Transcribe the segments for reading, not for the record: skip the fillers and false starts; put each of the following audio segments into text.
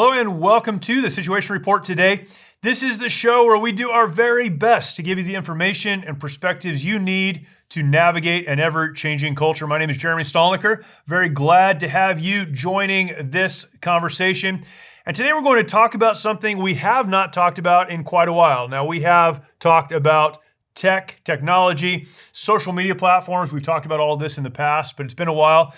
Hello and welcome to the Situation Report today. This is the show where we do our very best to give you the information and perspectives you need to navigate an ever-changing culture. My name is Jeremy Stolniker. Very glad to have you joining this conversation. And today we're going to talk about something we have not talked about in quite a while. Now, we have talked about technology, social media platforms. We've talked about all of this in the past, but it's been a while.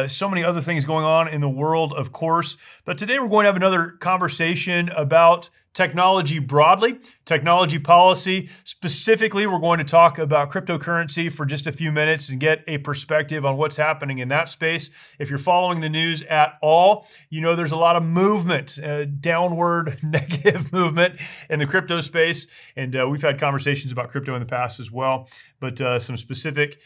So many other things going on in the world, of course. But today we're going to have another conversation about technology broadly, technology policy. Specifically, we're going to talk about cryptocurrency for just a few minutes and get a perspective on what's happening in that space. If you're following the news at all, you know there's a lot of movement, downward negative movement in the crypto space. And we've had conversations about crypto in the past as well. But some specific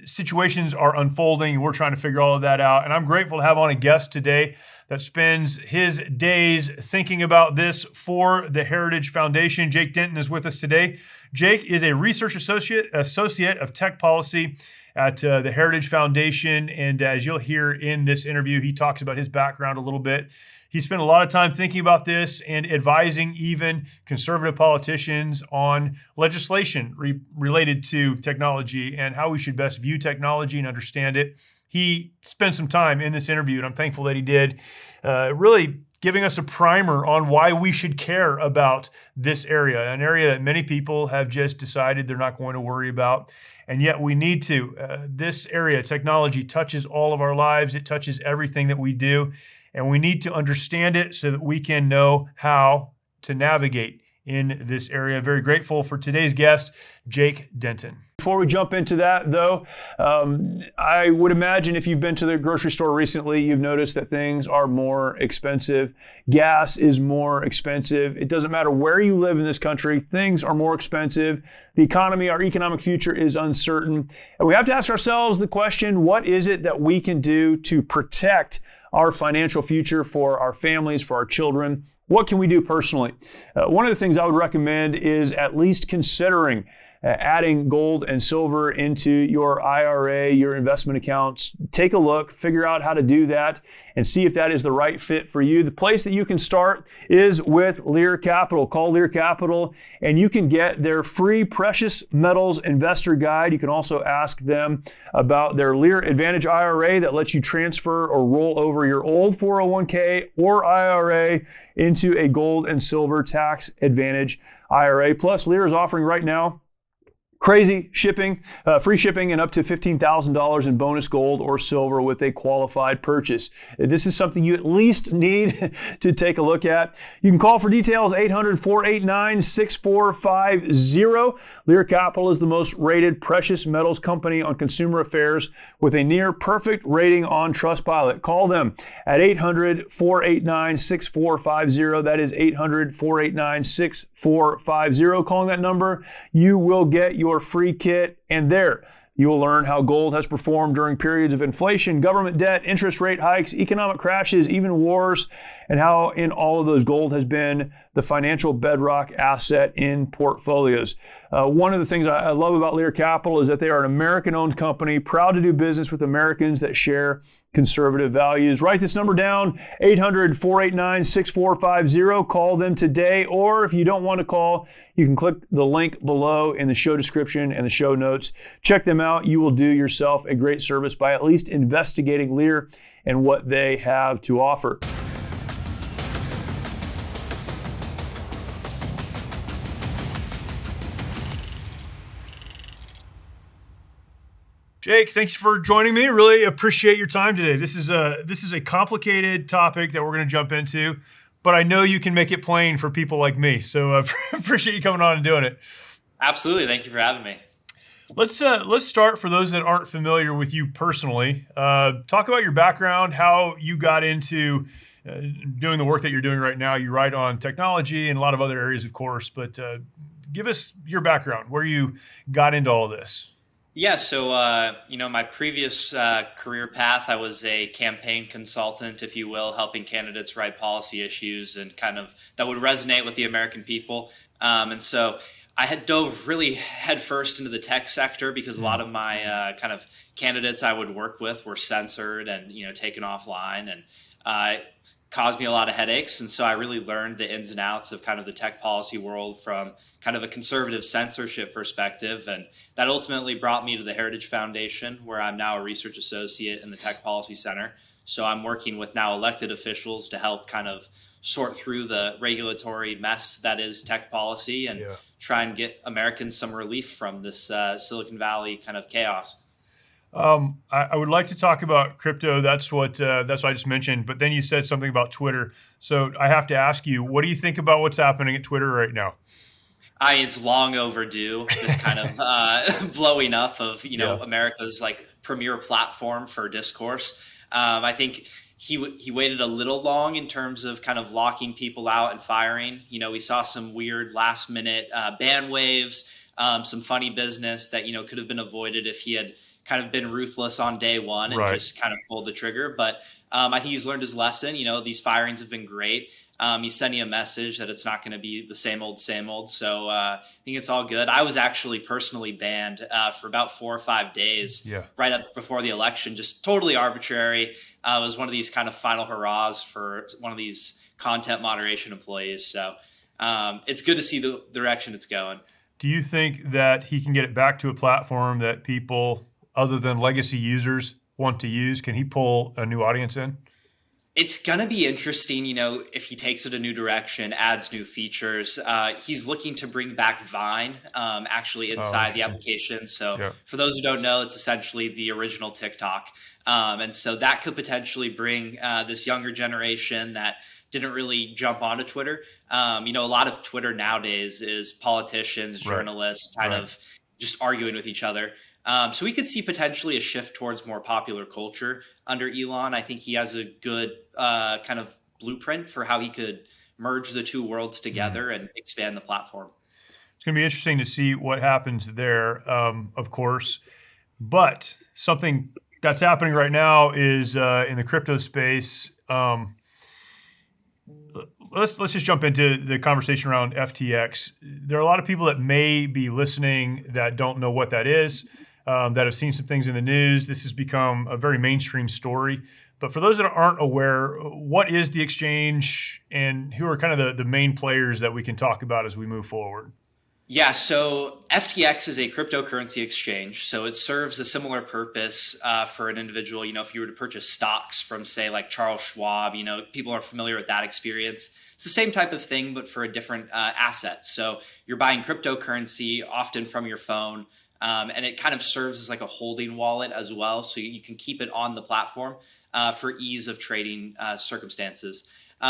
situations are unfolding, and we're trying to figure all of that out. And I'm grateful to have on a guest today that spends his days thinking about this for the Heritage Foundation. Jake Denton is with us today. Jake is a research associate of tech policy at the Heritage Foundation. And as you'll hear in this interview, he talks about his background a little bit. He spent a lot of time thinking about this and advising even conservative politicians on legislation related to technology and how we should best view technology and understand it. He spent some time in this interview, and I'm thankful that he did, really giving us a primer on why we should care about this area, an area that many people have just decided they're not going to worry about. And yet we need to. This area, technology, touches all of our lives. It touches everything that we do. And we need to understand it so that we can know how to navigate in this area. Very grateful for today's guest, Jake Denton. Before we jump into that, though, I would imagine if you've been to the grocery store recently, you've noticed that things are more expensive. Gas is more expensive. It doesn't matter where you live in this country, things are more expensive. The economy, our economic future is uncertain. And we have to ask ourselves the question, what is it that we can do to protect our financial future for our families, for our children? What can we do personally? One of the things I would recommend is at least considering adding gold and silver into your IRA, your investment accounts. Take a look, figure out how to do that, and see if that is the right fit for you. The place that you can start is with Lear Capital. Call Lear Capital, and you can get their free precious metals investor guide. You can also ask them about their Lear Advantage IRA that lets you transfer or roll over your old 401k or IRA into a gold and silver tax advantage IRA. Plus, Lear is offering right now crazy shipping, free shipping, and up to $15,000 in bonus gold or silver with a qualified purchase. This is something you at least need to take a look at. You can call for details 800-489-6450. Lear Capital is the most rated precious metals company on Consumer Affairs with a near perfect rating on Trustpilot. Call them at 800-489-6450. That is 800-489-6450. Calling that number, you will get your free kit, and there you will learn how gold has performed during periods of inflation, government debt, interest rate hikes, economic crashes, even wars, and how in all of those gold has been the financial bedrock asset in portfolios. One of the things I love about Lear Capital is that they are an American-owned company, proud to do business with Americans that share conservative values. Write this number down, 800-489-6450. Call them today, or if you don't want to call, you can click the link below in the show description and the show notes. Check them out. You will do yourself a great service by at least investigating Lear and what they have to offer. Jake, thanks for joining me. Really appreciate your time today. This is a complicated topic that we're going to jump into, but I know you can make it plain for people like me. So I appreciate you coming on and doing it. Absolutely. Thank you for having me. Let's start, for those that aren't familiar with you personally. Talk about your background, how you got into doing the work that you're doing right now. You write on technology and a lot of other areas, of course, but give us your background, where you got into all of this. Yeah, so my previous career path, I was a campaign consultant, if you will, helping candidates write policy issues and kind of that would resonate with the American people. And so I had dove really headfirst into the tech sector because a lot of my kind of candidates I would work with were censored and taken offline. And caused me a lot of headaches. And so I really learned the ins and outs of kind of the tech policy world from kind of a conservative censorship perspective. And that ultimately brought me to the Heritage Foundation, where I'm now a research associate in the Tech Policy Center. So I'm working with now elected officials to help kind of sort through the regulatory mess that is tech policy and try and get Americans some relief from this Silicon Valley kind of chaos. I would like to talk about crypto. That's what I just mentioned. But then you said something about Twitter. So I have to ask you, what do you think about what's happening at Twitter right now? It's long overdue. This kind of blowing up of America's like premier platform for discourse. I think he waited a little long in terms of kind of locking people out and firing. We saw some weird last minute ban waves, some funny business that could have been avoided if he had kind of been ruthless on day one and just kind of pulled the trigger. But I think he's learned his lesson. These firings have been great. He's sending a message that it's not going to be the same old. So I think it's all good. I was actually personally banned for about 4 or 5 days right up before the election, just totally arbitrary. It was one of these kind of final hurrahs for one of these content moderation employees. So it's good to see the direction it's going. Do you think that he can get it back to a platform that people other than legacy users want to use? Can he pull a new audience in? It's going to be interesting, if he takes it a new direction, adds new features. He's looking to bring back Vine actually inside the application. So for those who don't know, it's essentially the original TikTok. And so that could potentially bring this younger generation that didn't really jump onto Twitter. A lot of Twitter nowadays is politicians, journalists kind of just arguing with each other. So we could see potentially a shift towards more popular culture under Elon. I think he has a good kind of blueprint for how he could merge the two worlds together and expand the platform. It's going to be interesting to see what happens there, of course. But something that's happening right now is in the crypto space. Let's just jump into the conversation around FTX. There are a lot of people that may be listening that don't know what that is. That have seen some things in the news. This has become a very mainstream story. But for those that aren't aware, what is the exchange and who are kind of the main players that we can talk about as we move forward? Yeah, so FTX is a cryptocurrency exchange. So it serves a similar purpose for an individual. If you were to purchase stocks from, say, like Charles Schwab, people are familiar with that experience. It's the same type of thing, but for a different asset. So you're buying cryptocurrency often from your phone. And it kind of serves as like a holding wallet as well. So you can keep it on the platform for ease of trading circumstances.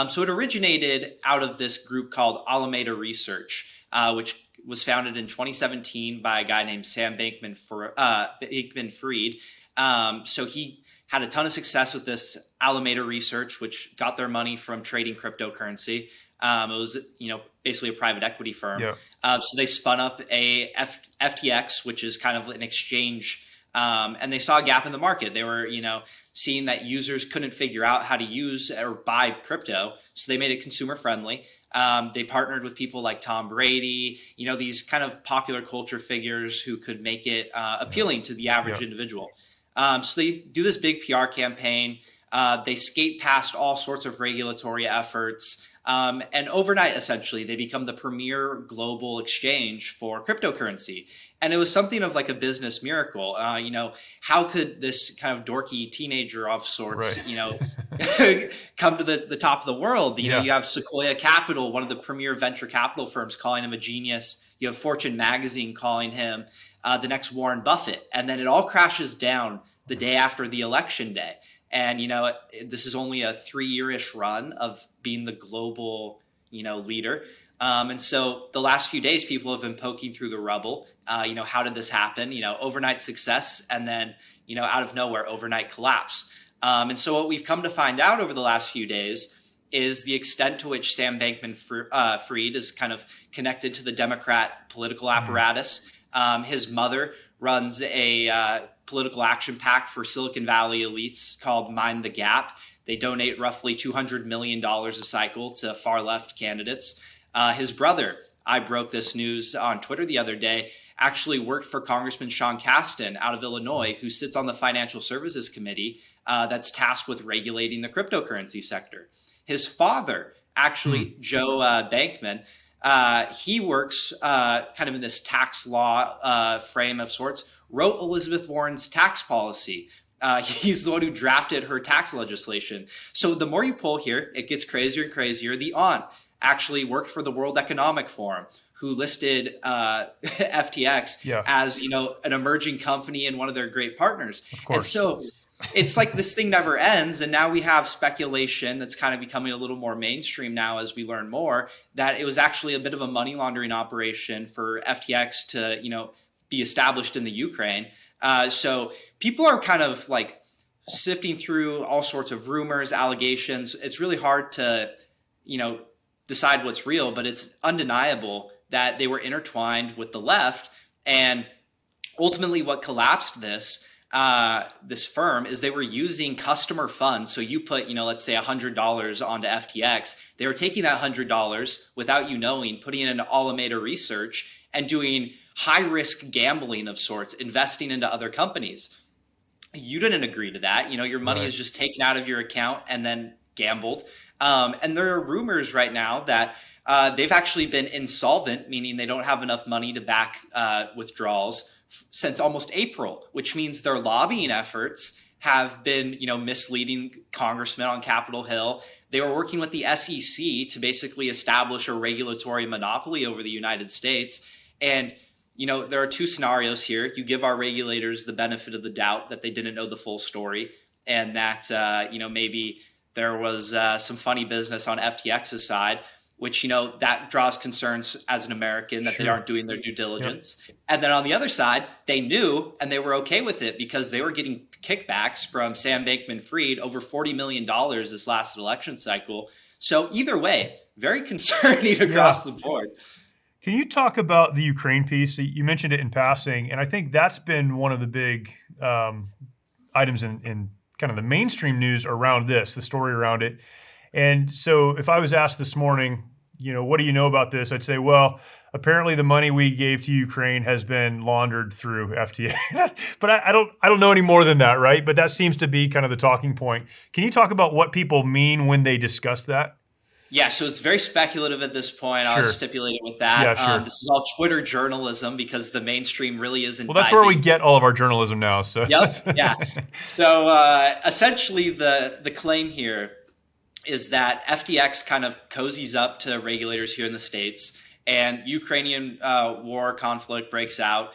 So it originated out of this group called Alameda Research, which was founded in 2017 by a guy named Sam Bankman-Fried. So he had a ton of success with this Alameda Research, which got their money from trading cryptocurrency. It was, basically a private equity firm. So they spun up a FTX, which is kind of an exchange, and they saw a gap in the market. They were, seeing that users couldn't figure out how to use or buy crypto, so they made it consumer friendly. They partnered with people like Tom Brady, these kind of popular culture figures who could make it appealing to the average individual. So they do this big PR campaign. They skate past all sorts of regulatory efforts. And overnight, essentially, they become the premier global exchange for cryptocurrency. And it was something of like a business miracle. How could this kind of dorky teenager of sorts, come to the top of the world? You have Sequoia Capital, one of the premier venture capital firms, calling him a genius. You have Fortune magazine calling him the next Warren Buffett. And then it all crashes down the day after the election day. And, this is only a 3-year-ish run of being the global, leader. And so the last few days, people have been poking through the rubble. How did this happen? Overnight success and then, out of nowhere, overnight collapse. And so what we've come to find out over the last few days is the extent to which Sam Bankman-Fried is kind of connected to the Democrat political apparatus. His mother runs a political action PAC for Silicon Valley elites called Mind the Gap. They donate roughly $200 million a cycle to far left candidates. His brother, I broke this news on Twitter the other day, actually worked for Congressman Sean Casten out of Illinois, who sits on the Financial Services Committee that's tasked with regulating the cryptocurrency sector. His father, actually, Joe Bankman, he works kind of in this tax law frame of sorts, wrote Elizabeth Warren's tax policy. He's the one who drafted her tax legislation. So the more you pull here, it gets crazier and crazier. The aunt actually worked for the World Economic Forum, who listed FTX as, an emerging company and one of their great partners. Of course. And so it's like this thing never ends. And now we have speculation that's kind of becoming a little more mainstream now as we learn more, that it was actually a bit of a money laundering operation for FTX to, be established in the Ukraine. So people are kind of like sifting through all sorts of rumors, allegations. It's really hard to, decide what's real, but it's undeniable that they were intertwined with the left. And ultimately what collapsed this firm is they were using customer funds. So you put, let's say $100 onto FTX. They were taking that $100 without you knowing, putting it into Alameda Research and doing high risk gambling of sorts, investing into other companies. You didn't agree to that. Your money is just taken out of your account and then gambled. And there are rumors right now that they've actually been insolvent, meaning they don't have enough money to back withdrawals since almost April, which means their lobbying efforts have been, misleading congressmen on Capitol Hill. They were working with the SEC to basically establish a regulatory monopoly over the United States. And, there are two scenarios here. You give our regulators the benefit of the doubt that they didn't know the full story and that, maybe there was some funny business on FTX's side, which, that draws concerns as an American that they aren't doing their due diligence. Yep. And then on the other side, they knew and they were okay with it because they were getting kickbacks from Sam Bankman-Fried, over $40 million this last election cycle. So either way, very concerning across the board. Can you talk about the Ukraine piece? You mentioned it in passing, and I think that's been one of the big items in kind of the mainstream news around this, the story around it. And so if I was asked this morning, what do you know about this? I'd say, well, apparently the money we gave to Ukraine has been laundered through FTX. But I don't know any more than that, right? But that seems to be kind of the talking point. Can you talk about what people mean when they discuss that? Yeah, so it's very speculative at this point. Sure. I'll stipulate it with that. Yeah, sure. This is all Twitter journalism because the mainstream really isn't. Well, that's where we get all of our journalism now. So Yep. Yeah. So essentially, the claim here is that FTX kind of cozies up to regulators here in the States, and Ukrainian war conflict breaks out.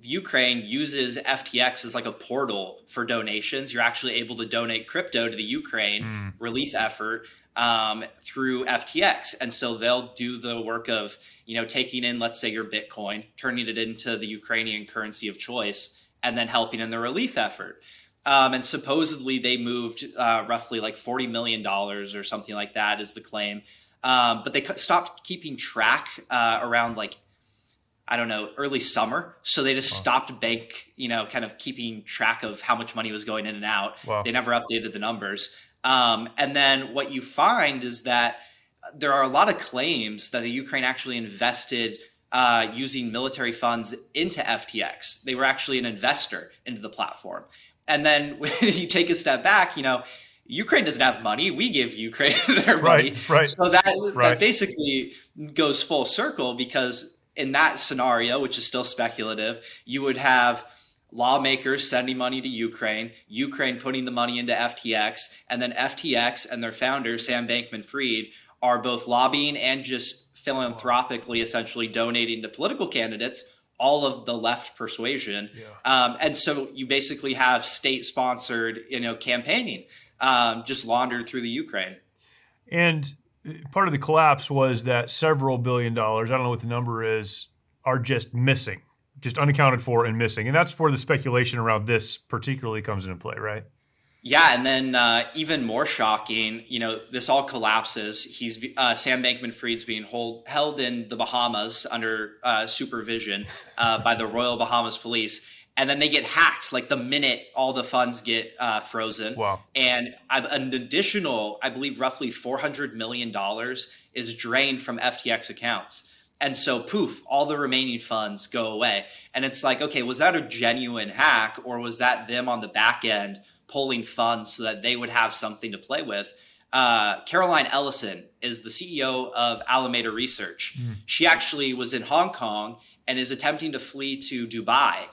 Ukraine uses FTX as like a portal for donations. You're actually able to donate crypto to the Ukraine relief effort through FTX. And so they'll do the work of, taking in, let's say, your Bitcoin, turning it into the Ukrainian currency of choice, and then helping in the relief effort. And supposedly they moved roughly like $40 million or something like that is the claim. But they stopped keeping track around early summer. So they just stopped kind of keeping track of how much money was going in and out. Wow. They never updated the numbers. And then what you find is that there are a lot of claims that the Ukraine actually invested using military funds into FTX. They were actually an investor into the platform. And then when you take a step back, Ukraine doesn't have money. We give Ukraine their money. Right. So that basically goes full circle because in that scenario, which is still speculative, you would have lawmakers sending money to Ukraine putting the money into FTX, and then FTX and their founder, Sam Bankman-Fried, are both lobbying and just philanthropically essentially donating to political candidates, all of the left persuasion. Yeah. And so you basically have state-sponsored, campaigning just laundered through the Ukraine. And part of the collapse was that several $billion, I don't know what the number is, are just missing. Just unaccounted for and missing. And that's where the speculation around this particularly comes into play, right? Yeah, and then even more shocking, this all collapses. Sam Bankman-Fried's being held in the Bahamas under supervision by the Royal Bahamas Police. And then they get hacked like the minute all the funds get frozen. Wow. And an additional, I believe, roughly $400 million is drained from FTX accounts. And so, poof, all the remaining funds go away. And it's like, okay, was that a genuine hack, or was that them on the back end pulling funds so that they would have something to play with? Caroline Ellison is the CEO of Alameda Research. She actually was in Hong Kong and is attempting to flee to Dubai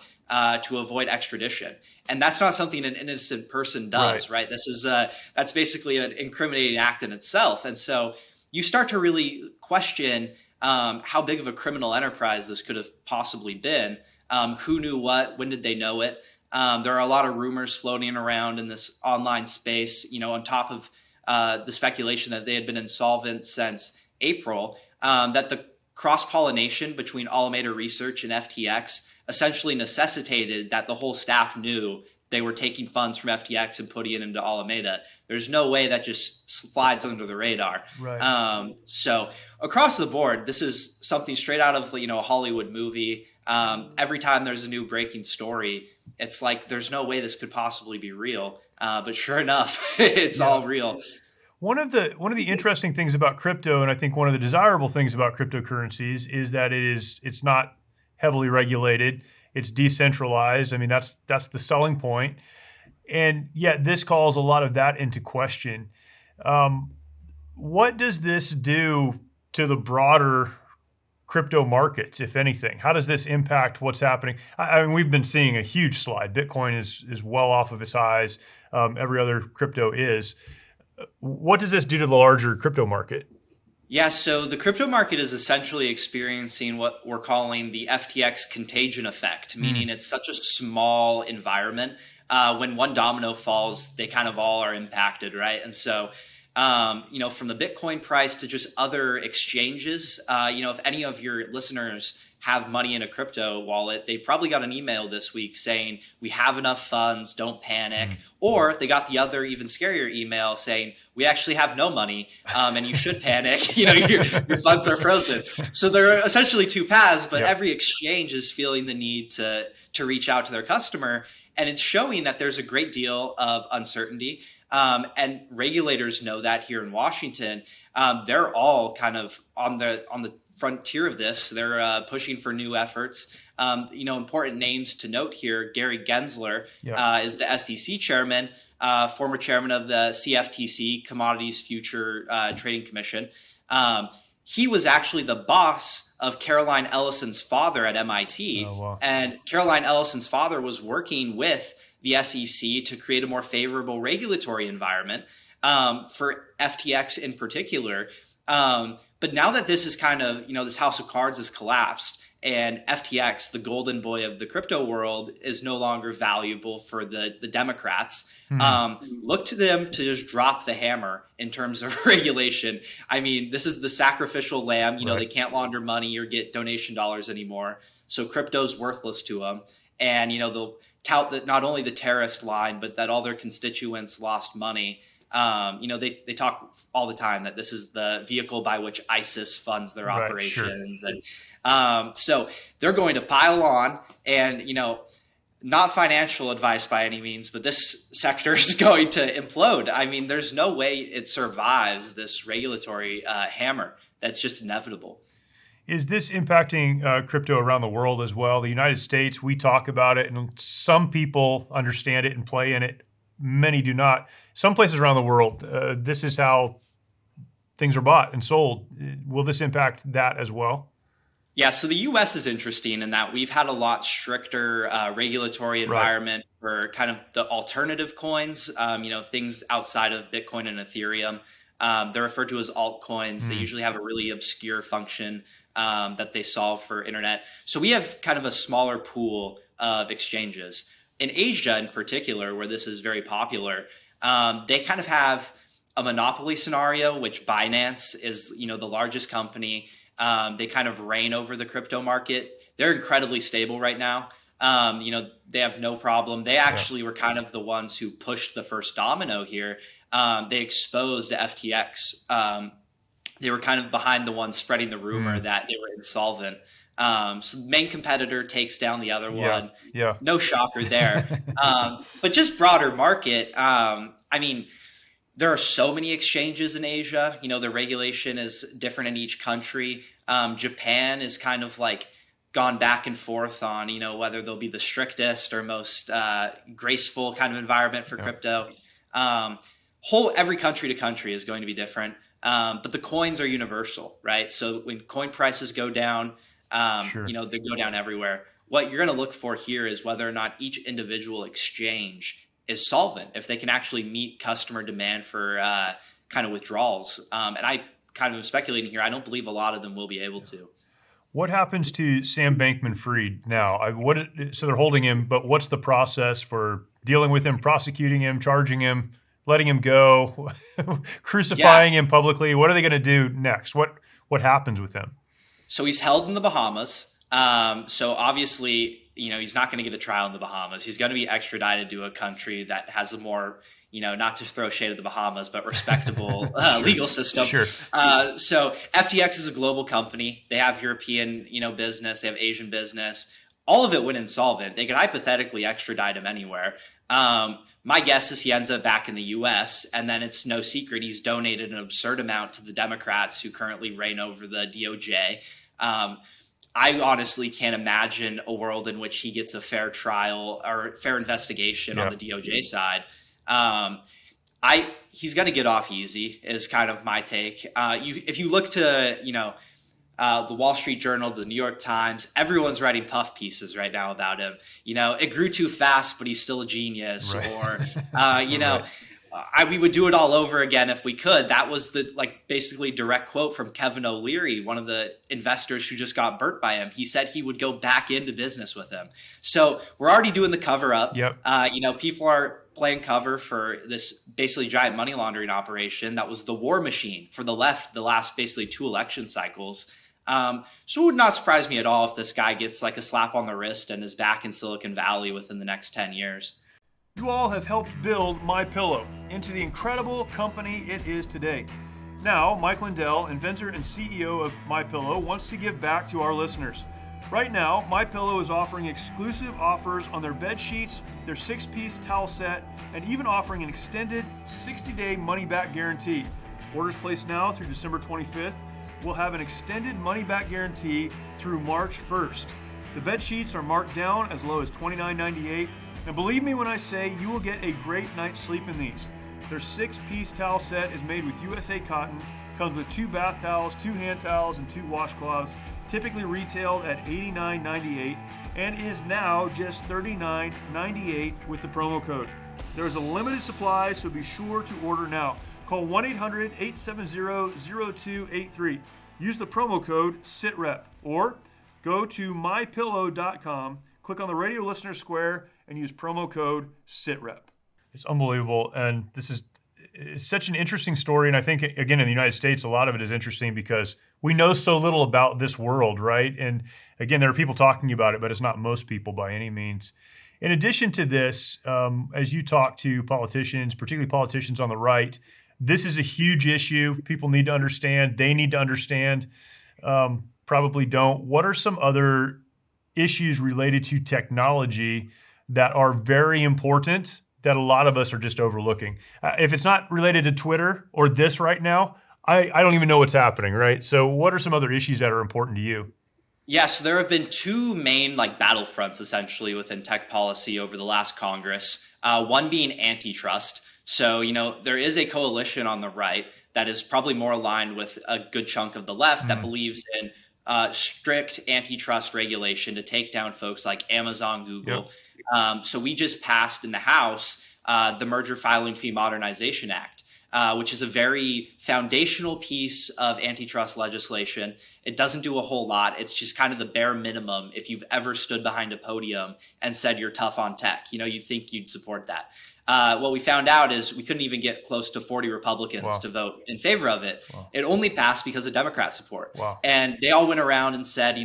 to avoid extradition. And that's not something an innocent person does, right? This is that's basically an incriminating act in itself. And so you start to really question how big of a criminal enterprise this could have possibly been. Who knew what? When did they know it? There are a lot of rumors floating around in this online space, on top of the speculation that they had been insolvent since April, that the cross-pollination between Alameda Research and FTX essentially necessitated that the whole staff knew they were taking funds from FTX and putting it into Alameda. There's no way that just slides under the radar. Right. So across the board, this is something straight out of a Hollywood movie. Every time there's a new breaking story, it's like there's no way this could possibly be real. But sure enough, it's all real. One of the interesting things about crypto, and I think one of the desirable things about cryptocurrencies, is that it's not heavily regulated. It's decentralized. I mean, that's the selling point. And yet this calls a lot of that into question. What does this do to the broader crypto markets, if anything? How does this impact what's happening? I mean, we've been seeing a huge slide. Bitcoin is well off of its highs. Every other crypto is. What does this do to the larger crypto market? Yeah, so the crypto market is essentially experiencing what we're calling the FTX contagion effect, meaning it's such a small environment. When one domino falls, they kind of all are impacted, right? And so, from the Bitcoin price to just other exchanges, if any of your listeners have money in a crypto wallet, they probably got an email this week saying, we have enough funds, don't panic. Or they got the other even scarier email saying, we actually have no money and you should panic. Your funds are frozen. So there are essentially two paths, but every exchange is feeling the need to reach out to their customer. And it's showing that there's a great deal of uncertainty. And regulators know that here in Washington. They're all kind of on the frontier of this. They're pushing for new efforts. Important names to note here: Gary Gensler is the SEC chairman, former chairman of the CFTC, Commodities Future Trading Commission. He was actually the boss of Caroline Ellison's father at MIT. Oh, wow. And Caroline Ellison's father was working with the SEC to create a more favorable regulatory environment for FTX in particular. But now that this is kind of, this house of cards has collapsed and FTX, the golden boy of the crypto world, is no longer valuable for the Democrats, look to them to just drop the hammer in terms of regulation. I mean, this is the sacrificial lamb. They can't launder money or get donation dollars anymore. So crypto's worthless to them. And, they'll tout that not only the terrorist line, but that all their constituents lost money. They talk all the time that this is the vehicle by which ISIS funds their operations. Sure. And so they're going to pile on and, not financial advice by any means, but this sector is going to implode. I mean, there's no way it survives this regulatory hammer. That's just inevitable. Is this impacting crypto around the world as well? The United States, we talk about it, and some people understand it and play in it. Many do not. Some places around the world, this is how things are bought and sold. Will this impact that as well? Yeah, so the U.S. is interesting in that we've had a lot stricter regulatory environment for kind of the alternative coins, things outside of Bitcoin and Ethereum. They're referred to as altcoins. They usually have a really obscure function that they solve for internet. So we have kind of a smaller pool of exchanges. In Asia in particular, where this is very popular, they kind of have a monopoly scenario, which Binance is, the largest company. They kind of reign over the crypto market. They're incredibly stable right now. They have no problem. They actually were kind of the ones who pushed the first domino here. They exposed FTX. They were kind of behind the ones spreading the rumor that they were insolvent. So the main competitor takes down the other one. Yeah. No shocker there. But just broader market. I mean, there are so many exchanges in Asia. The regulation is different in each country. Japan is kind of like gone back and forth on, whether they'll be the strictest or most graceful kind of environment for crypto. every country to country is going to be different. But the coins are universal, right? So when coin prices go down, Sure. they go down everywhere. What you're going to look for here is whether or not each individual exchange is solvent, if they can actually meet customer demand for kind of withdrawals. And I kind of am speculating here. I don't believe a lot of them will be able to. What happens to Sam Bankman-Fried now? So they're holding him, but what's the process for dealing with him, prosecuting him, charging him, letting him go, crucifying him publicly? What are they going to do next? What happens with him? So he's held in the Bahamas. So obviously, he's not going to get a trial in the Bahamas. He's going to be extradited to a country that has a more, not to throw shade at the Bahamas, but respectable legal system. Sure. So FTX is a global company. They have European, business. They have Asian business. All of it went insolvent. They could hypothetically extradite him anywhere. My guess is he ends up back in the U.S., and then it's no secret he's donated an absurd amount to the Democrats who currently reign over the DOJ. I honestly can't imagine a world in which he gets a fair trial or fair investigation on the DOJ side. He's going to get off easy is kind of my take. If you look to, the Wall Street Journal, the New York Times, everyone's writing puff pieces right now about him. It grew too fast, but he's still a genius. Right. Or, right. We would do it all over again if we could. That was the basically direct quote from Kevin O'Leary, one of the investors who just got burnt by him. He said he would go back into business with him. So we're already doing the cover up. Yep. People are playing cover for this basically giant money laundering operation that was the war machine for the left the last basically 2 election cycles. So it would not surprise me at all if this guy gets a slap on the wrist and is back in Silicon Valley within the next 10 years. You all have helped build MyPillow into the incredible company it is today. Now, Mike Lindell, inventor and CEO of MyPillow, wants to give back to our listeners. Right now, MyPillow is offering exclusive offers on their bed sheets, their 6-piece towel set, and even offering an extended 60-day money-back guarantee. Orders placed now through December 25th will have an extended money-back guarantee through March 1st. The bed sheets are marked down as low as $29.98. And believe me when I say you will get a great night's sleep in these. Their 6-piece towel set is made with USA cotton, comes with 2 bath towels, 2 hand towels, and 2 washcloths, typically retailed at $89.98 and is now just $39.98 with the promo code. There is a limited supply, so be sure to order now. Call 1-800-870-0283. Use the promo code SITREP or go to mypillow.com, click on the radio listener square, and use promo code SITREP. It's unbelievable, and it's such an interesting story, and I think, again, in the United States, a lot of it is interesting because we know so little about this world, right? And, again, there are people talking about it, but it's not most people by any means. In addition to this, as you talk to politicians, particularly politicians on the right, this is a huge issue. People need to understand. They need to understand. Probably don't. What are some other issues related to technology that are very important that a lot of us are just overlooking? If it's not related to Twitter or this right now, I don't even know what's happening, right? So what are some other issues that are important to you? Yeah, so there have been 2 main battlefronts essentially within tech policy over the last Congress. One being antitrust. So, there is a coalition on the right that is probably more aligned with a good chunk of the left that believes in strict antitrust regulation to take down folks like Amazon, Google. Yep. So we just passed in the House the Merger Filing Fee Modernization Act, which is a very foundational piece of antitrust legislation. It doesn't do a whole lot. It's just kind of the bare minimum if you've ever stood behind a podium and said you're tough on tech. You'd think you'd support that. What we found out is we couldn't even get close to 40 Republicans to vote in favor of it. Wow. It only passed because of Democrat support. Wow. And they all went around and said,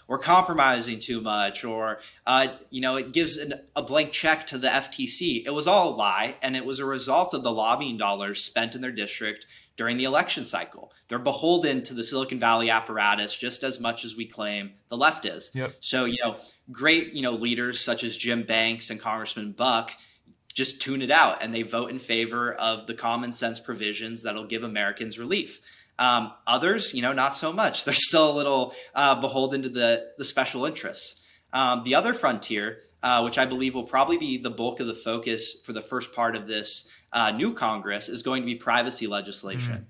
we're compromising too much, or, it gives a blank check to the FTC. It was all a lie, and it was a result of the lobbying dollars spent in their district during the election cycle. They're beholden to the Silicon Valley apparatus just as much as we claim the left is. Yep. So, great, leaders such as Jim Banks and Congressman Buck just tune it out, and they vote in favor of the common sense provisions that'll give Americans relief. Others, not so much. They're still a little beholden to the special interests. The other frontier, which I believe will probably be the bulk of the focus for the first part of this new Congress is going to be privacy legislation.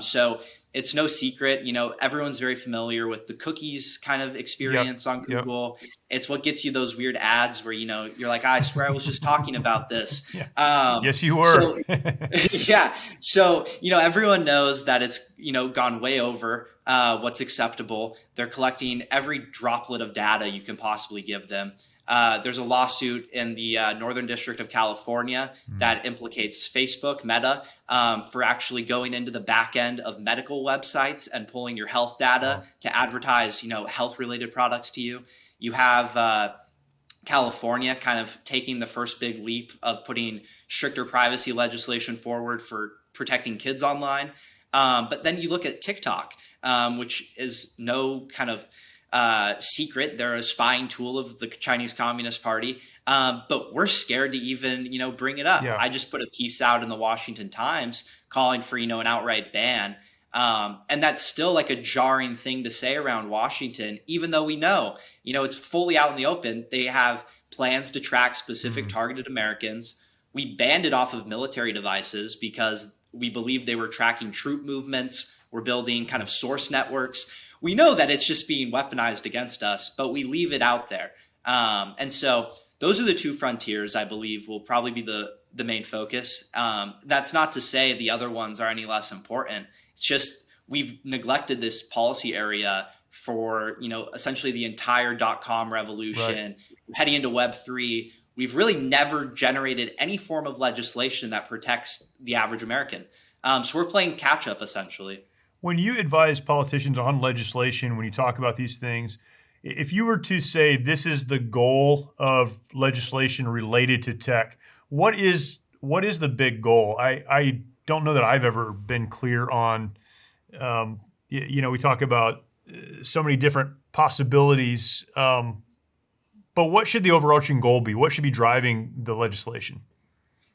So it's no secret, everyone's very familiar with the cookies kind of experience on Google. Yep. It's what gets you those weird ads where, you're like, I swear I was just talking about this. Yes, you were. Yeah. So, everyone knows that it's, gone way over what's acceptable. They're collecting every droplet of data you can possibly give them. There's a lawsuit in the Northern District of California that implicates Facebook, Meta, for actually going into the back end of medical websites and pulling your health data to advertise, health-related products to you. You have California kind of taking the first big leap of putting stricter privacy legislation forward for protecting kids online. But then you look at TikTok, which is no kind of secret. They're a spying tool of the Chinese Communist Party, but we're scared to even, bring it up. Yeah. I just put a piece out in the Washington Times calling for, an outright ban. And that's still like a jarring thing to say around Washington, even though we know, it's fully out in the open. They have plans to track specific targeted Americans. We banned it off of military devices because we believe they were tracking troop movements. We're building kind of source networks. We know that it's just being weaponized against us, but we leave it out there. And so those are the two frontiers I believe will probably be the main focus. That's not to say the other ones are any less important. It's just we've neglected this policy area for, essentially the entire .com revolution. Right. Heading into Web3, we've really never generated any form of legislation that protects the average American. So we're playing catch up essentially. When you advise politicians on legislation, when you talk about these things, if you were to say this is the goal of legislation related to tech, what is the big goal? I don't know that I've ever been clear on. We talk about so many different possibilities, but what should the overarching goal be? What should be driving the legislation?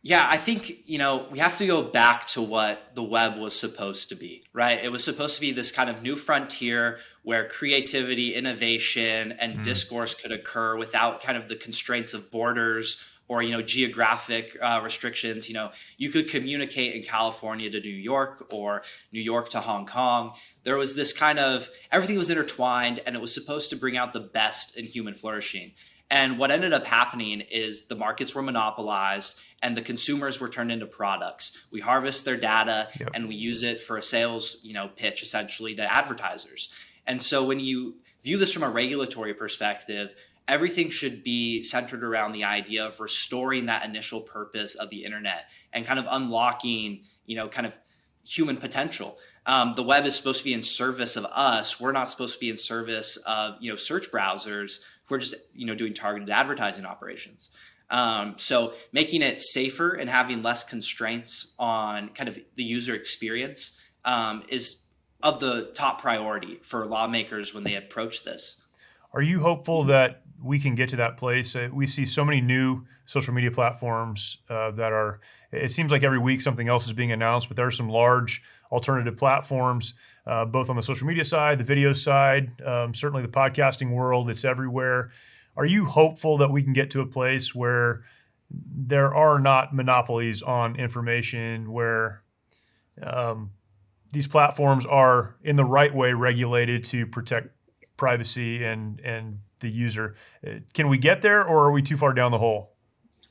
Yeah, I think, we have to go back to what the web was supposed to be, right? It was supposed to be this kind of new frontier where creativity, innovation, and discourse could occur without kind of the constraints of borders or, geographic restrictions. You could communicate in California to New York or New York to Hong Kong. There was this kind of, everything was intertwined, and it was supposed to bring out the best in human flourishing. And what ended up happening is the markets were monopolized and the consumers were turned into products. We harvest their data and we use it for a sales, pitch essentially to advertisers. And so when you view this from a regulatory perspective, everything should be centered around the idea of restoring that initial purpose of the internet and kind of unlocking, kind of human potential. The web is supposed to be in service of us. We're not supposed to be in service of, search browsers who are just, doing targeted advertising operations. So making it safer and having less constraints on kind of the user experience is of the top priority for lawmakers when they approach this. Are you hopeful that we can get to that place? We see so many new social media platforms that are, it seems like every week something else is being announced, but there are some large alternative platforms, both on the social media side, the video side, certainly the podcasting world, it's everywhere. Are you hopeful that we can get to a place where there are not monopolies on information, where these platforms are in the right way regulated to protect privacy and the user? Can we get there, or are we too far down the hole?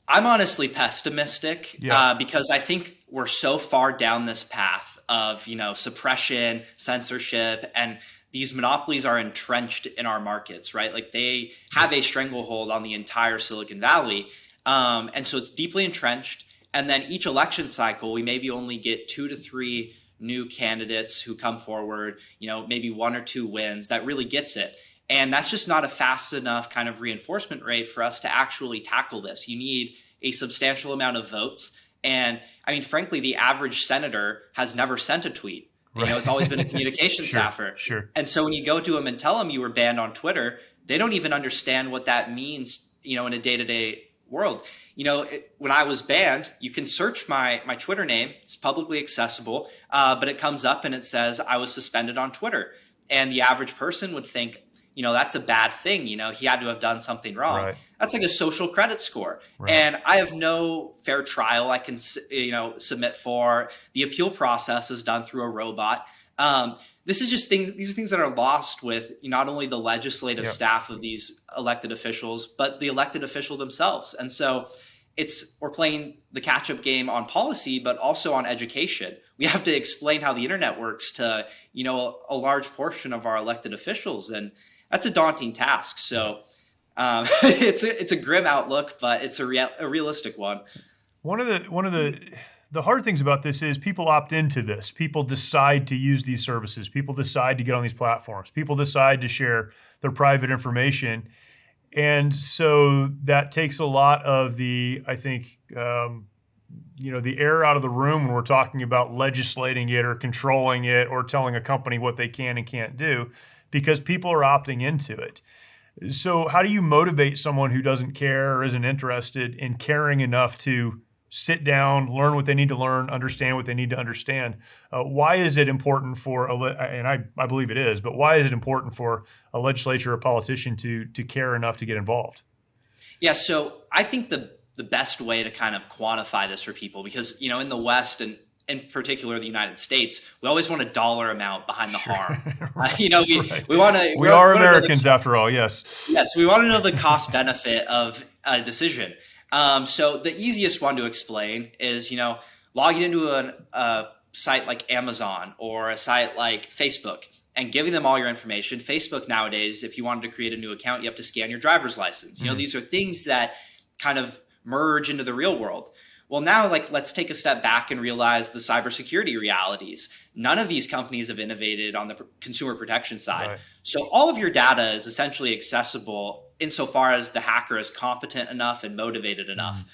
I'm honestly pessimistic because I think we're so far down this path of, suppression, censorship, and these monopolies are entrenched in our markets, right? Like they have a stranglehold on the entire Silicon Valley. And so it's deeply entrenched. And then each election cycle, we maybe only get 2 to 3 new candidates who come forward, maybe 1 or 2 wins that really gets it. And that's just not a fast enough kind of reinforcement rate for us to actually tackle this. You need a substantial amount of votes. And I mean, frankly, the average senator has never sent a tweet. Right. It's always been a communication staffer. Sure. And so when you go to them and tell them you were banned on Twitter, they don't even understand what that means, in a day-to-day world. When I was banned, you can search my Twitter name. It's publicly accessible, but it comes up and it says I was suspended on Twitter. And the average person would think, that's a bad thing. He had to have done something wrong. Right. That's like a social credit score. Right. And I have no fair trial I can, submit for. The appeal process is done through a robot. These are things that are lost with not only the legislative staff of these elected officials, but the elected official themselves. And so we're playing the catch-up game on policy, but also on education. We have to explain how the internet works to, a large portion of our elected officials. And that's a daunting task. So it's a grim outlook, but it's a realistic one. One of the hard things about this is people opt into this. People decide to use these services. People decide to get on these platforms. People decide to share their private information. And so that takes a lot of the air out of the room when we're talking about legislating it or controlling it or telling a company what they can and can't do, because people are opting into it. So how do you motivate someone who doesn't care or isn't interested in caring enough to sit down, learn what they need to learn, understand what they need to understand? Why is it important for, and I believe it is, but why is it important for a legislature or a politician to care enough to get involved? Yeah, so I think the best way to kind of quantify this for people, because, in the West and in particular the United States, we always want a dollar amount behind the harm. Right. We want to. We are Americans after all, yes. Yes, we want to know the cost benefit of a decision. So the easiest one to explain is, logging into a site like Amazon or a site like Facebook and giving them all your information. Facebook nowadays, if you wanted to create a new account, you have to scan your driver's license. These are things that kind of merge into the real world. Well, now, let's take a step back and realize the cybersecurity realities. None of these companies have innovated on the consumer protection side. Right. So all of your data is essentially accessible insofar as the hacker is competent enough and motivated enough.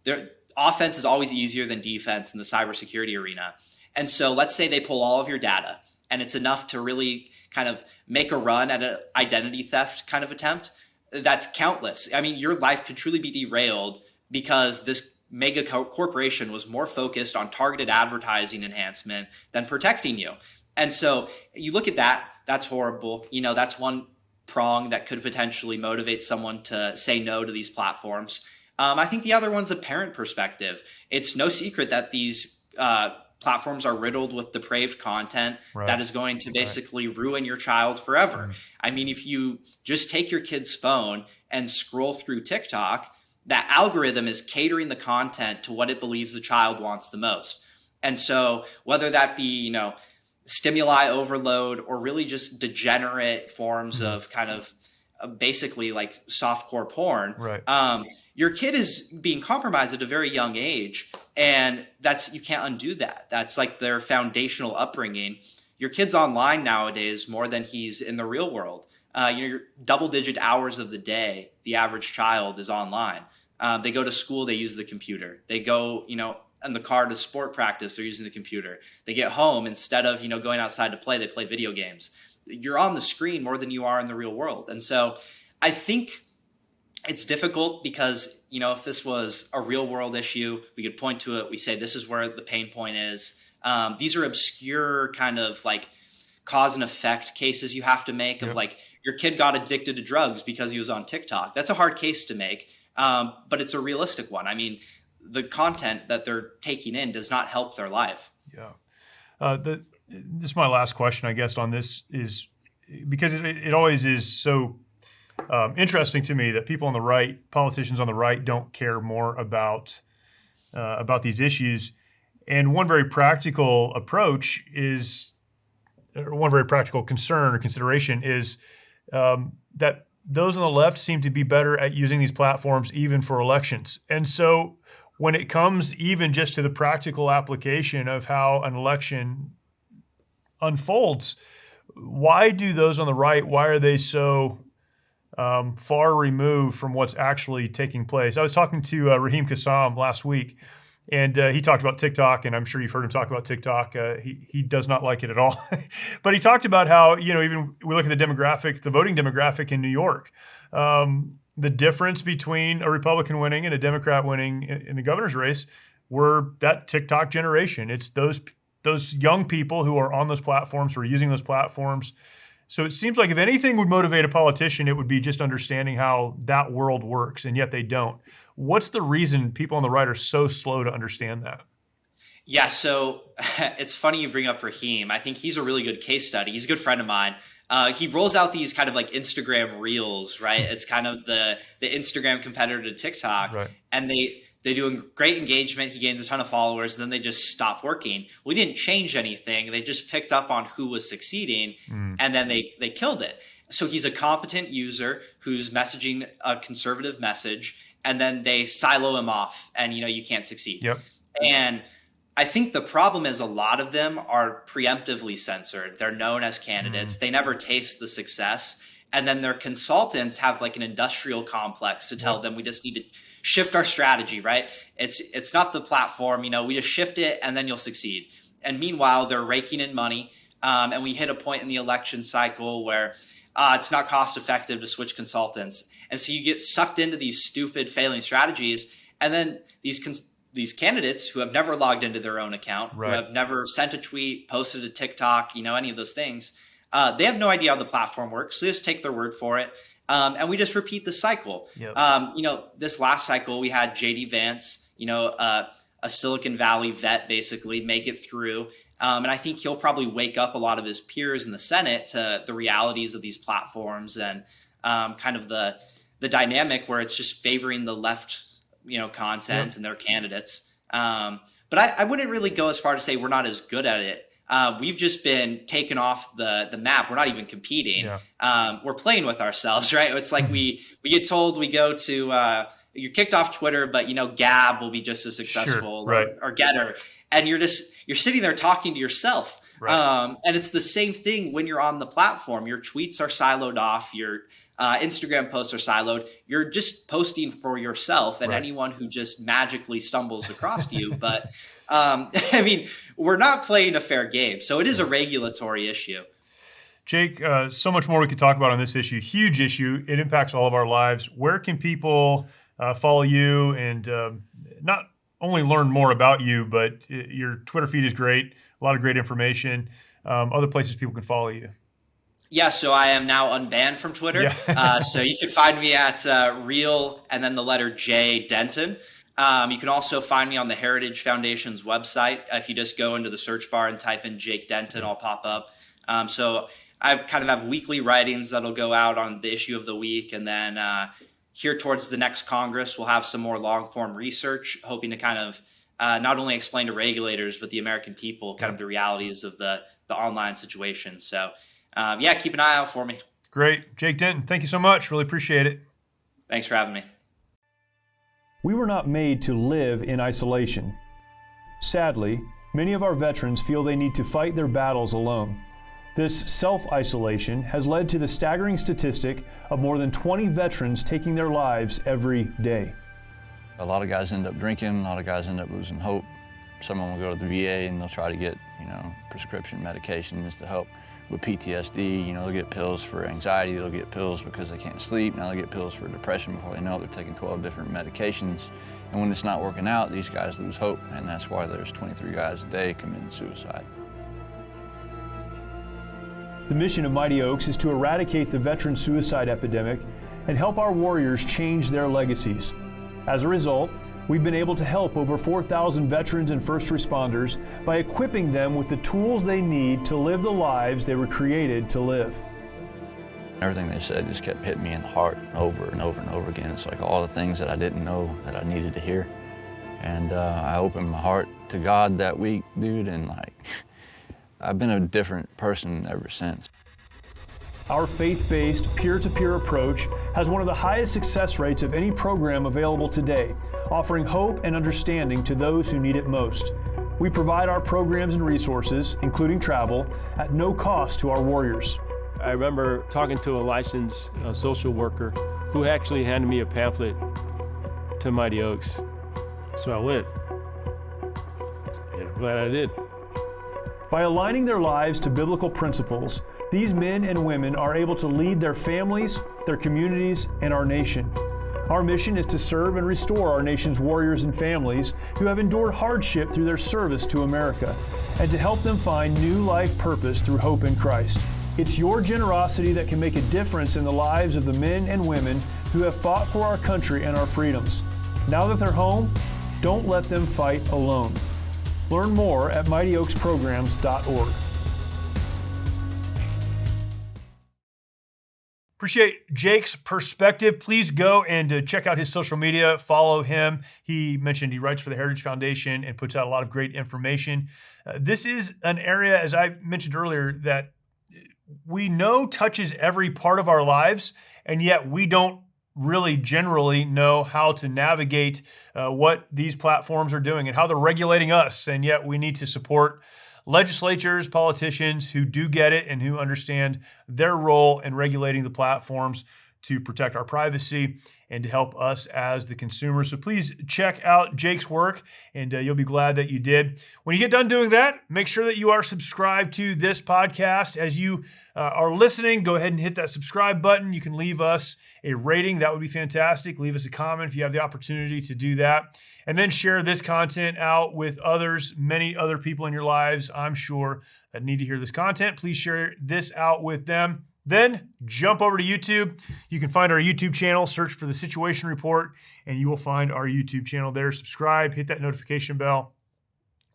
Their offense is always easier than defense in the cybersecurity arena. And so let's say they pull all of your data and it's enough to really kind of make a run at an identity theft kind of attempt. That's countless. I mean, your life could truly be derailed because this mega corporation was more focused on targeted advertising enhancement than protecting you. And so you look at that, that's horrible. That's one prong that could potentially motivate someone to say no to these platforms. I think the other one's a parent perspective. It's no secret that these platforms are riddled with depraved content that is going to basically ruin your child forever. I mean, if you just take your kid's phone and scroll through TikTok, that algorithm is catering the content to what it believes the child wants the most. And so whether that be, stimuli overload or really just degenerate forms of kind of basically like softcore porn, your kid is being compromised at a very young age. And you can't undo that. That's like their foundational upbringing. Your kid's online nowadays more than he's in the real world. Your double-digit hours of the day, the average child is online. They go to school, they use the computer. They go, in the car to sport practice, they're using the computer. They get home, instead of, going outside to play, they play video games. You're on the screen more than you are in the real world. And so I think it's difficult because, if this was a real world issue, we could point to it. We say, this is where the pain point is. These are obscure kind of like cause and effect cases you have to make of like your kid got addicted to drugs because he was on TikTok. That's a hard case to make. But it's a realistic one. I mean, the content that they're taking in does not help their life. Yeah. This is my last question, I guess, on this is because it always is so interesting to me that people on the right, politicians on the right, don't care more about these issues. And one very practical approach is, or one very practical concern or consideration is that those on the left seem to be better at using these platforms even for elections. And so when it comes even just to the practical application of how an election unfolds, why do those on the right, why are they so far removed from what's actually taking place? I was talking to Raheem Kassam last week, and he talked about TikTok, and I'm sure you've heard him talk about TikTok. He does not like it at all. But he talked about how, even we look at the voting demographic in New York, the difference between a Republican winning and a Democrat winning in the governor's race were that TikTok generation. It's those young people who are on those platforms, who are using those platforms So it seems like if anything would motivate a politician, it would be just understanding how that world works, and yet they don't. What's the reason people on the right are so slow to understand that? Yeah, so it's funny you bring up Raheem. I think he's a really good case study. He's a good friend of mine. He rolls out these kind of like Instagram reels, right? It's kind of the Instagram competitor to TikTok, Right. and they do a great engagement. He gains a ton of followers, and then they just stop working. We didn't change anything. They just picked up on who was succeeding, and then they killed it. So he's a competent user who's messaging a conservative message, and then they silo him off, and you can't succeed. Yep. And I think the problem is a lot of them are preemptively censored. They're known as candidates. They never taste the success. And then their consultants have like an industrial complex to tell them we just need to shift our strategy, right? It's not the platform, we just shift it and then you'll succeed. And meanwhile, they're raking in money. And we hit a point in the election cycle where it's not cost effective to switch consultants. And so you get sucked into these stupid failing strategies. And then these candidates who have never logged into their own account, Right. who have never sent a tweet, posted a TikTok, any of those things, they have no idea how the platform works. So they just take their word for it. And we just repeat the cycle. Yep. This last cycle, we had JD Vance, a Silicon Valley vet, basically make it through. And I think he'll probably wake up a lot of his peers in the Senate to the realities of these platforms and kind of the dynamic where it's just favoring the left content and their candidates. But I wouldn't really go as far to say we're not as good at it. We've just been taken off the map. We're not even competing. Yeah. We're playing with ourselves, right? It's like we get told we go to you're kicked off Twitter, but Gab will be just as successful, sure, right. or Getter, and you're sitting there talking to yourself. Right. And it's the same thing when you're on the platform. Your tweets are siloed off. Your Instagram posts are siloed. You're just posting for yourself and anyone who just magically stumbles across you. But we're not playing a fair game. So it is a regulatory issue. Jake, so much more we could talk about on this issue. Huge issue. It impacts all of our lives. Where can people follow you and not only learn more about you, but your Twitter feed is great. A lot of great information. Other places people can follow you. Yeah, so I am now unbanned from Twitter. Yeah. So you can find me at real and then the letter J Denton. You can also find me on the Heritage Foundation's website. If you just go into the search bar and type in Jake Denton, I'll pop up. So I kind of have weekly writings that'll go out on the issue of the week. And then here towards the next Congress, we'll have some more long-form research, hoping to kind of not only explain to regulators, but the American people kind of the realities of the online situation. So keep an eye out for me. Great. Jake Denton, thank you so much. Really appreciate it. Thanks for having me. We were not made to live in isolation. Sadly, many of our veterans feel they need to fight their battles alone. This self-isolation has led to the staggering statistic of more than 20 veterans taking their lives every day. A lot of guys end up drinking, a lot of guys end up losing hope. Someone will go to the VA and they'll try to get, prescription medications to help with PTSD. They'll get pills for anxiety, they'll get pills because they can't sleep, now they'll get pills for depression. Before they know it, they're taking 12 different medications. And when it's not working out, these guys lose hope, and that's why there's 23 guys a day committing suicide. The mission of Mighty Oaks is to eradicate the veteran suicide epidemic and help our warriors change their legacies. As a result, we've been able to help over 4,000 veterans and first responders by equipping them with the tools they need to live the lives they were created to live. Everything they said just kept hitting me in the heart over and over and over again. It's like all the things that I didn't know that I needed to hear. And I opened my heart to God that week, dude, and I've been a different person ever since. Our faith-based, peer-to-peer approach has one of the highest success rates of any program available today, offering hope and understanding to those who need it most. We provide our programs and resources, including travel, at no cost to our warriors. I remember talking to a licensed social worker who actually handed me a pamphlet to Mighty Oaks. So I went. And I'm glad I did. By aligning their lives to biblical principles, these men and women are able to lead their families, their communities, and our nation. Our mission is to serve and restore our nation's warriors and families who have endured hardship through their service to America, and to help them find new life purpose through hope in Christ. It's your generosity that can make a difference in the lives of the men and women who have fought for our country and our freedoms. Now that they're home, don't let them fight alone. Learn more at mightyoaksprograms.org. Appreciate Jake's perspective. Please go and check out his social media. Follow him. He mentioned he writes for the Heritage Foundation and puts out a lot of great information. This is an area, as I mentioned earlier, that we know touches every part of our lives, and yet we don't really generally know how to navigate what these platforms are doing and how they're regulating us. And yet we need to support legislatures, politicians who do get it and who understand their role in regulating the platforms to protect our privacy and to help us as the consumer. So please check out Jake's work, and you'll be glad that you did. When you get done doing that, make sure that you are subscribed to this podcast. As you are listening, go ahead and hit that subscribe button. You can leave us a rating. That would be fantastic. Leave us a comment if you have the opportunity to do that. And then share this content out with others, many other people in your lives, I'm sure, that need to hear this content. Please share this out with them. Then jump over to YouTube. You can find our YouTube channel, search for The Situation Report, and you will find our YouTube channel there. Subscribe, hit that notification bell,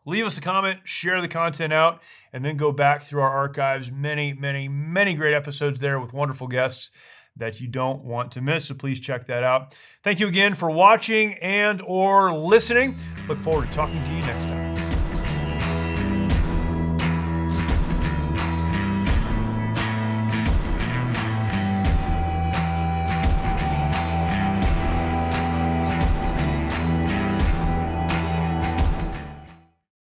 leave us a comment, share the content out, and then go back through our archives. Many, many, many great episodes there with wonderful guests that you don't want to miss. So please check that out. Thank you again for watching and or listening. Look forward to talking to you next time.